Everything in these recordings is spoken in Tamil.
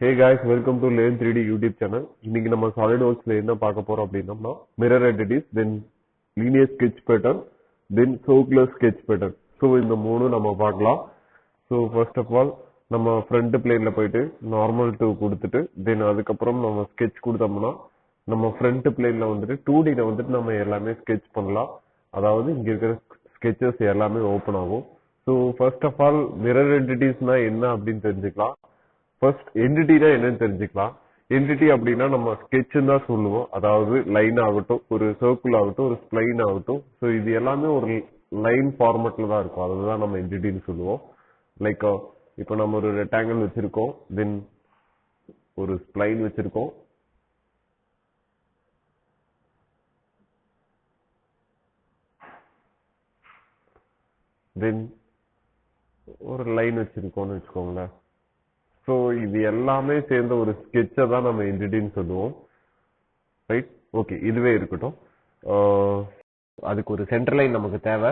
Hey guys, welcome to Lane 3D YouTube channel. இன்னைக்கு நம்ம SolidWorksல என்ன பார்க்க போறோம் அப்படின்னா mirror entities, then linear sketch pattern, then circular sketch pattern. So இந்த மூணு நம்ம பார்க்கலாம். So first of all நம்ம front planeல போயிட்டு normal to கொடுத்துட்டு then அதுக்கப்புறம் நம்ம sketch கொடுத்தோம்னா நம்ம front planeல வந்துட்டு 2Dல வந்துட்டு நம்ம எல்லாமே sketch பண்ணலாம். அதாவது இங்க இருக்கிற sketches எல்லாமே open ஆகும். So first of all mirror entities-னா என்ன அப்படின்னு தெரிஞ்சுக்கலாம். First entity தான் என்னன்னு தெரிஞ்சுக்கலாம். entity அப்படின்னா நம்ம sketch தான் சொல்லுவோம். அதாவது லைன் ஆகட்டும், ஒரு சர்க்கிள் ஆகட்டும், ஒரு ஸ்ப்ளைன் ஆகட்டும். ஸோ இது எல்லாமே ஒரு லைன் ஃபார்மேட்ல தான் இருக்கும். அதுதான் நம்ம என்டிட்டின்னு சொல்லுவோம். லைக் இப்போ நம்ம ஒரு ரெக்டாங்கிள் வச்சிருக்கோம், தென் ஒரு ஸ்ப்ளைன் வச்சிருக்கோம், தென் ஒரு லைன் வச்சிருக்கோம்னு வச்சுக்கோங்களேன். ஸோ இது எல்லாமே சேர்ந்த ஒரு ஸ்கெட்சை தான் நம்ம என்டிட்டின்னு சொல்லுவோம். ரைட், ஓகே, இதுவே இருக்கட்டும். அதுக்கு ஒரு சென்டர் லைன் நமக்கு தேவை.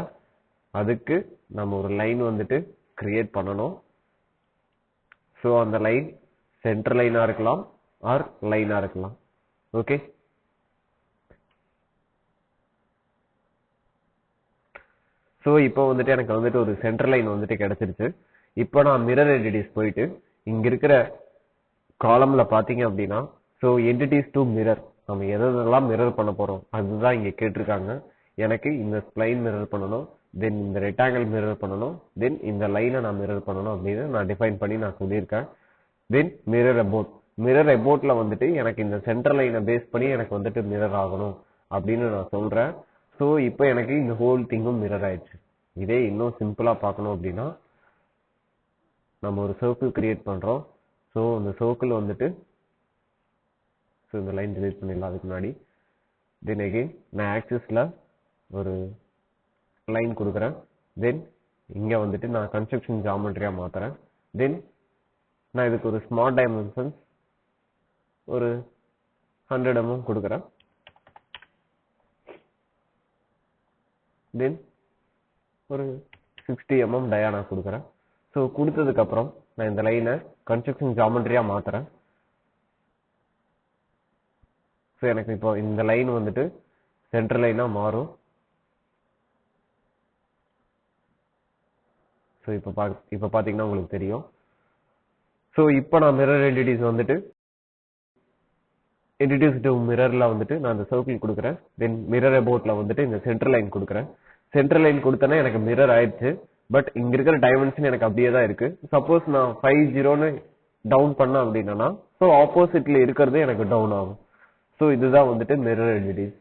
அதுக்கு நம்ம ஒரு லைன் வந்துட்டு கிரியேட் பண்ணணும். ஸோ அந்த லைன் சென்டர் லைனா இருக்கலாம் ஆர் லைனா இருக்கலாம். ஓகே, ஸோ இப்போ வந்துட்டு எனக்கு வந்துட்டு ஒரு சென்டர் லைன் வந்துட்டு கிடைச்சிருச்சு. இப்போ நான் மிரர் என்டிட்டிஸ் போயிட்டு இங்க இருக்கிற காலம்ல பாத்தீங்க அப்படின்னா ஸோ என்டிட்டிஸ் டு மிரர், நம்ம எதெல்லாம் மிரர் பண்ண போறோம் அதுதான் இங்க கேட்டிருக்காங்க. எனக்கு இந்த ஸ்ப்ளைன் மிரர் பண்ணணும், தென் இந்த ரெக்டாங்கிள் மிரர் பண்ணணும், தென் இந்த லைனை நான் மிரர் பண்ணணும் அப்படின்னு நான் டிஃபைன் பண்ணி நான் சொல்லியிருக்கேன். தென் மிரர் அபவுட், மிரர் அபவுட்ல வந்துட்டு எனக்கு இந்த சென்டர் லைனை பேஸ் பண்ணி எனக்கு வந்துட்டு மிரர் ஆகணும் அப்படின்னு நான் சொல்றேன். ஸோ இப்போ எனக்கு இந்த ஹோல் திங்கும் மிரர் ஆயிடுச்சு. இதே இன்னும் சிம்பிளா பார்க்கணும் அப்படின்னா நம்ம ஒரு சர்க்கிள் கிரியேட் பண்றோம். ஸோ அந்த சர்க்கிள் வந்துட்டு ஸோ இந்த லைன் டிலீட் பண்ணிடலாம் அதுக்கு முன்னாடி. தென் அகெயின் நான் ஆக்சிஸ்ல ஒரு லைன் கொடுக்குறேன். தென் இங்க வந்துட்டு நான் கன்ஸ்ட்ரக்ஷன் ஜியாமெட்ரியா மாத்துறேன். தென் நான் இதுக்கு ஒரு ஸ்மார்ட் டைமென்ஷன்ஸ் ஒரு 100 mm கொடுக்குறேன். தென் ஒரு 60 mm டயானா கொடுக்குறேன். ஸோ கொடுத்ததுக்கு அப்புறம் நான் இந்த லைனை கன்ஸ்ட்ரக்ஷன் ஜியாமெட்ரியா மாத்துறேன். ஸோ எனக்கு இப்போ இந்த லைன் வந்துட்டு சென்டர் லைனா மாறும். ஸோ இப்போ பாத்தீங்கன்னா உங்களுக்கு தெரியும். ஸோ இப்போ நான் மிரர் என்டிட்டிஸ் வந்துட்டு என்டிட்டிஸ் டு மிரர்ல வந்துட்டு நான் இந்த சர்க்கிள் கொடுக்குறேன். தென் மிரர் அபவுட்ல வந்துட்டு இந்த சென்டர் லைன் கொடுக்குறேன். சென்டர் லைன் கொடுத்தேன்னா எனக்கு மிரர் ஆயிடுச்சு. பட் இங்க இருக்கிற டைமென்ஷன் எனக்கு அப்படியே தான் இருக்கு. சப்போஸ் நான் 5-0 டவுன் பண்ண அப்படின்னா ஸோ ஆப்போசிட்ல இருக்கிறது எனக்கு டவுன் ஆகும். ஸோ இதுதான் வந்துட்டு மிரர் என்டிட்டிஸ்.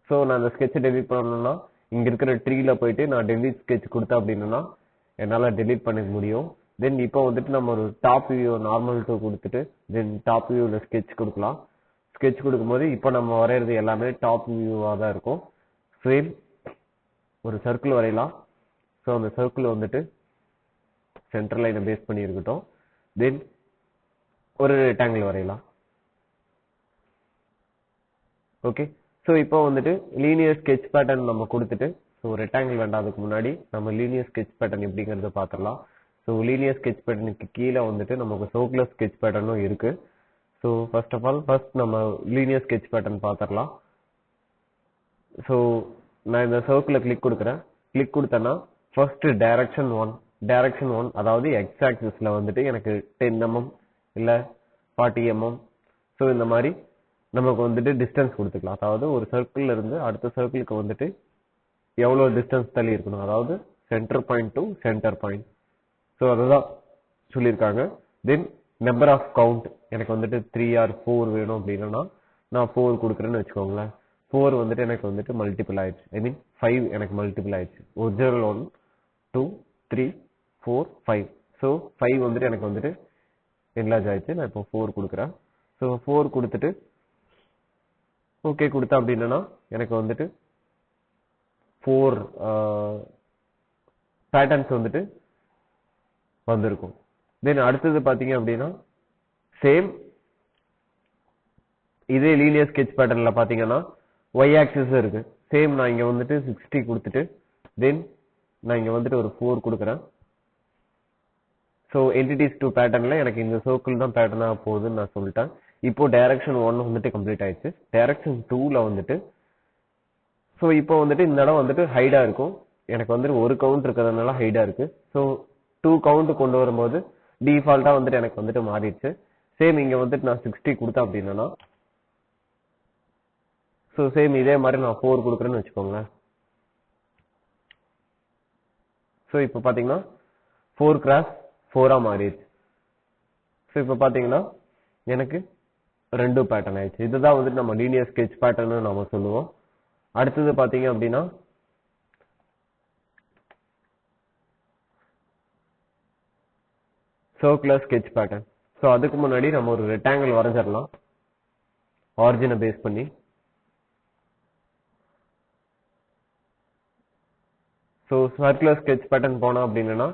ஸோ நான் அந்த ஸ்கெட்சை டெலீட் பண்ணணும்னா இங்க இருக்கிற ட்ரீல போயிட்டு நான் டெலீட் ஸ்கெட்ச் கொடுத்தேன் அப்படின்னா என்னால டெலீட் பண்ணிக்க முடியும். தென் இப்போ வந்துட்டு நம்ம ஒரு டாப் வியூ நார்மல் டூ கொடுத்துட்டு தென் டாப் வியூல ஸ்கெட்ச் கொடுக்கலாம். ஸ்கெட்ச் கொடுக்கும்போது இப்போ நம்ம வரைகிறது எல்லாமே டாப் வியூவா தான் இருக்கும். சேம் ஒரு சர்க்கிள் வரையலாம். ஸோ அந்த சர்க்கிள் வந்துட்டு சென்டர் லைனை பேஸ் பண்ணி இருக்கட்டும். தென் ஒரு ரெக்டாங்கிள் வரையலாம். ஓகே, ஸோ இப்போ வந்துட்டு லீனியர் ஸ்கெட்ச் பேட்டர்ன் நம்ம கொடுத்துட்டு ஸோ ரெக்டாங்கிள் வேண்டாதுக்கு முன்னாடி நம்ம லீனியர் ஸ்கெட்ச் பேட்டர்ன் எப்படிங்கிறத பார்த்துடலாம். ஸோ லீனியர் ஸ்கெட்ச் பேட்டர்னுக்கு கீழே வந்துட்டு நமக்கு சர்க்குலர் ஸ்கெட்ச் பேட்டர்னும் இருக்கு. ஸோ ஃபர்ஸ்ட் ஆஃப் ஆல் நம்ம லீனியர் ஸ்கெட்ச் பேட்டர்ன் பார்த்துடலாம். ஸோ நான் இந்த சர்க்கிளை கிளிக் கொடுக்குறேன். கிளிக் கொடுத்தேன்னா ஃபர்ஸ்ட் டைரக்ஷன் ஒன் அதாவது எக்ஸ் ஆக்சிஸ்ல வந்துட்டு எனக்கு 10 mm இல்ல 40 mm ஸோ இந்த மாதிரி நமக்கு வந்துட்டு டிஸ்டன்ஸ் கொடுத்துக்கலாம். அதாவது ஒரு சர்க்கிள்ல இருந்து அடுத்த சர்க்கிளுக்கு வந்துட்டு எவ்வளவு டிஸ்டன்ஸ் தள்ளி இருக்கணும், அதாவது centre point to centre point. So அதுதான் சொல்லியிருக்காங்க. தென் நம்பர் ஆஃப் கவுண்ட் எனக்கு வந்துட்டு 3 or 4 வேணும் அப்படின்னா நான் 4 கொடுக்குறேன்னு வச்சுக்கோங்களேன். 4 வந்துட்டு எனக்கு வந்துட்டு மல்டிபிள் ஆயிடுச்சு. ஐ மீன் 5 எனக்கு மல்டிபிள் ஆயிடுச்சு. ஒரிஜினல் 1 2 3 4 5. ஸோ 5 வந்துட்டு எனக்கு வந்துட்டு என்லார்ஜ் ஆயிடுச்சு. நான் இப்போ 4 கொடுக்குறேன். ஸோ 4 கொடுத்துட்டு ஓகே கொடுத்தா அப்படின்னா எனக்கு வந்துட்டு 4 பேட்டர்ன்ஸ் வந்துட்டு வந்திருக்கும். தென் அடுத்தது பாத்தீங்க அப்படின்னா சேம் இதே லீனியர் ஸ்கெட்ச் பேட்டர்ன்ல பாத்தீங்கன்னா y ஆக்சிஸ் இருக்கு. சேம் நான் இங்க வந்துட்டு 60 கொடுத்துட்டு தென் நான் இங்க வந்துட்டு ஒரு 4 கொடுக்குறேன். ஸோ என்டிட்டிஸ் டூ பேட்டர்ன்ல எனக்கு இந்த சர்க்கிள் தான் பேட்டர்னாக போகுதுன்னு நான் சொல்லிட்டேன். இப்போ டைரக்ஷன் 1 வந்துட்டு கம்ப்ளீட் ஆயிடுச்சு. டைரக்ஷன் 2ல வந்துட்டு ஸோ இப்போ வந்துட்டு இந்த இடம் வந்துட்டு ஹைடா இருக்கும். எனக்கு வந்துட்டு ஒரு கவுண்ட் இருக்கிறதுனால ஹைடா இருக்கு. ஸோ 2 கவுண்ட் கொண்டு வரும்போது டிஃபால்ட்டா வந்துட்டு எனக்கு வந்துட்டு மாறிடுச்சு. சேம் இங்க வந்துட்டு நான் 60 கொடுத்தேன் அப்படின்னா ஸோ சேம் இதே மாதிரி நான் 4 கொடுக்குறேன்னு வச்சுக்கோங்களேன். ஸோ இப்போ பார்த்தீங்கன்னா 4 கிராஸ் 4ஆ மாறிடுச்சு. ஸோ இப்போ பார்த்தீங்கன்னா எனக்கு 2 பேட்டர்ன் ஆயிடுச்சு. இதுதான் வந்துட்டு நம்ம லீனியர் ஸ்கெட்ச் பேட்டர்னு நம்ம சொல்லுவோம். அடுத்தது பார்த்தீங்க அப்படின்னா சர்க்குலர் ஸ்கெட்ச் பேட்டர்ன். ஸோ அதுக்கு முன்னாடி நம்ம ஒரு ரெக்டாங்கிள் வரைஞ்சிடலாம் ஆரிஜினை பேஸ் பண்ணி. ஸோ சர்க்குலர் ஸ்கெட்ச் பேட்டர்ன் போனோம் அப்படின்னா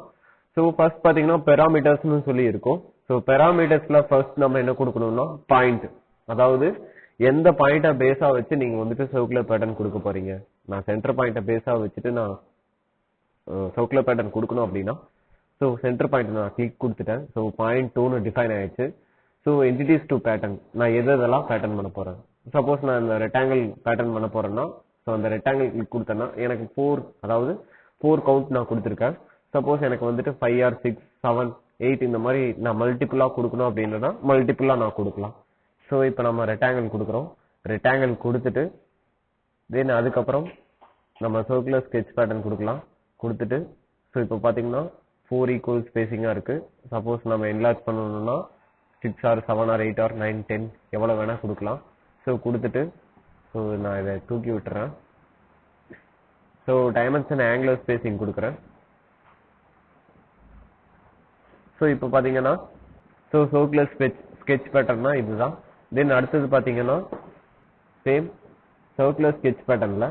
ஸோ ஃபர்ஸ்ட் பார்த்தீங்கன்னா பெராமீட்டர்ஸ்னு சொல்லி இருக்கும். ஸோ பெராமீட்டர்ஸ்ல ஃபர்ஸ்ட் நம்ம என்ன கொடுக்கணும்னா பாயிண்ட், அதாவது எந்த பாயிண்ட்டை பேஸா வச்சு நீங்க வந்துட்டு சர்க்குலர் பேட்டர்ன் கொடுக்க போறீங்க. நான் சென்டர் பாயிண்ட்டை பேஸா வச்சுட்டு நான் சர்க்குலர் பேட்டர்ன் கொடுக்கணும் அப்படின்னா ஸோ சென்டர் பாயிண்ட் நான் கிளிக் கொடுத்துட்டேன். ஸோ பாயிண்ட் 2ன்னு டிஃபைன் ஆயிடுச்சு. ஸோ என்டிட்டிஸ் டூ பேட்டர்ன் நான் எதெல்லாம் பேட்டர்ன் பண்ண போறேன். சப்போஸ் நான் இந்த ரெக்டாங்கிள் பேட்டர்ன் பண்ண போறேன்னா ஸோ அந்த ரெக்டாங்கிள் கிளிக் கொடுத்தேன்னா எனக்கு 4, அதாவது 4 கவுண்ட் நான் கொடுத்துருக்கேன். சப்போஸ் எனக்கு வந்துட்டு 5 or 6, 7, 8 இந்த மாதிரி நான் மல்டிபிளா கொடுக்கணும் அப்படின்னா மல்டிபிளா நான் கொடுக்கலாம். ஸோ இப்போ நம்ம ரெக்டாங்கிள் கொடுக்குறோம். ரெக்டாங்கிள் கொடுத்துட்டு தென் அதுக்கப்புறம் நம்ம சர்க்குலர் ஸ்கெட்ச் பேட்டர்ன் கொடுக்கலாம். கொடுத்துட்டு ஸோ இப்போ பார்த்தீங்கன்னா 4 ஈக்குவல் ஸ்பேசிங்காக இருக்கு. சப்போஸ் நம்ம என்லார்ஜ் பண்ணணும்னா 6 or 7 or 8 or 9, 10 எவ்வளோ வேணா கொடுக்கலாம். ஸோ கொடுத்துட்டு ஸோ நான் இதை தூக்கி விட்டுறேன். ஸோ டைமென்ஷன் ஆங்குலர் ஸ்பேசிங் கொடுக்குறேன். ஸோ இப்போ பார்த்தீங்கன்னா ஸோ சர்க்குலர் ஸ்கெட்ச் பேட்டர்னா இதுதான். தென் அடுத்தது பார்த்தீங்கன்னா சேம் சர்க்குலர் ஸ்கெட்ச் பேட்டர்ன்ல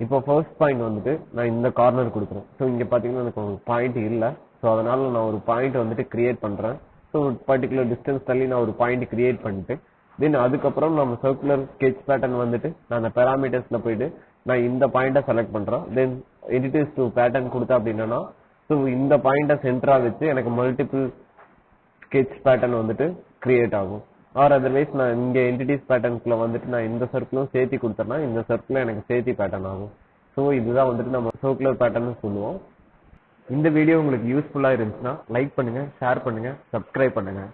இப்போ ஃபர்ஸ்ட் பாயிண்ட் வந்துட்டு நான் இந்த கார்னர் கொடுக்குறேன். ஸோ இங்கே பார்த்தீங்கன்னா எனக்கு ஒரு பாயிண்ட் இல்லை. ஸோ அதனால நான் ஒரு பாயிண்ட் வந்துட்டு கிரியேட் பண்ணுறேன். ஸோ ஒரு பர்டிகுலர் டிஸ்டன்ஸ் தள்ளி நான் ஒரு பாயிண்ட் கிரியேட் பண்ணிட்டு தென் அதுக்கப்புறம் நம்ம சர்க்குலர் ஸ்கெட்ச் பேட்டர்ன் வந்துட்டு நான் அந்த பேராமீட்டர்ஸ்ல போயிட்டு நான் இந்த பாயிண்ட்டை செலக்ட் பண்றேன். தென் எடிட்டர்ஸ் டூ பேட்டர்ன் கொடுத்தா அப்படின்னா ஸோ இந்த பாயிண்ட்டை சென்டரா வச்சு எனக்கு மல்டிபிள் ஸ்கெட்ச் பேட்டர்ன் வந்துட்டு கிரியேட் ஆகும். ஆர் அதர்வைஸ் நான் இங்க என்டிட்டிஸ் பேட்டர்னுக்குள்ள வந்துட்டு நான் இந்த சர்க்கிளும் சேர்த்தி கொடுத்தேன்னா இந்த சர்க்கிளும் எனக்கு சேர்த்தி பேட்டர்ன் ஆகும். ஸோ இதுதான் வந்துட்டு நம்ம சர்க்குலர் பேட்டர்ன் சொல்லுவோம். இந்த வீடியோ உங்களுக்கு யூஸ்ஃபுல்லா இருந்துச்சுன்னா லைக் பண்ணுங்க, ஷேர் பண்ணுங்க, சப்ஸ்கிரைப் பண்ணுங்க.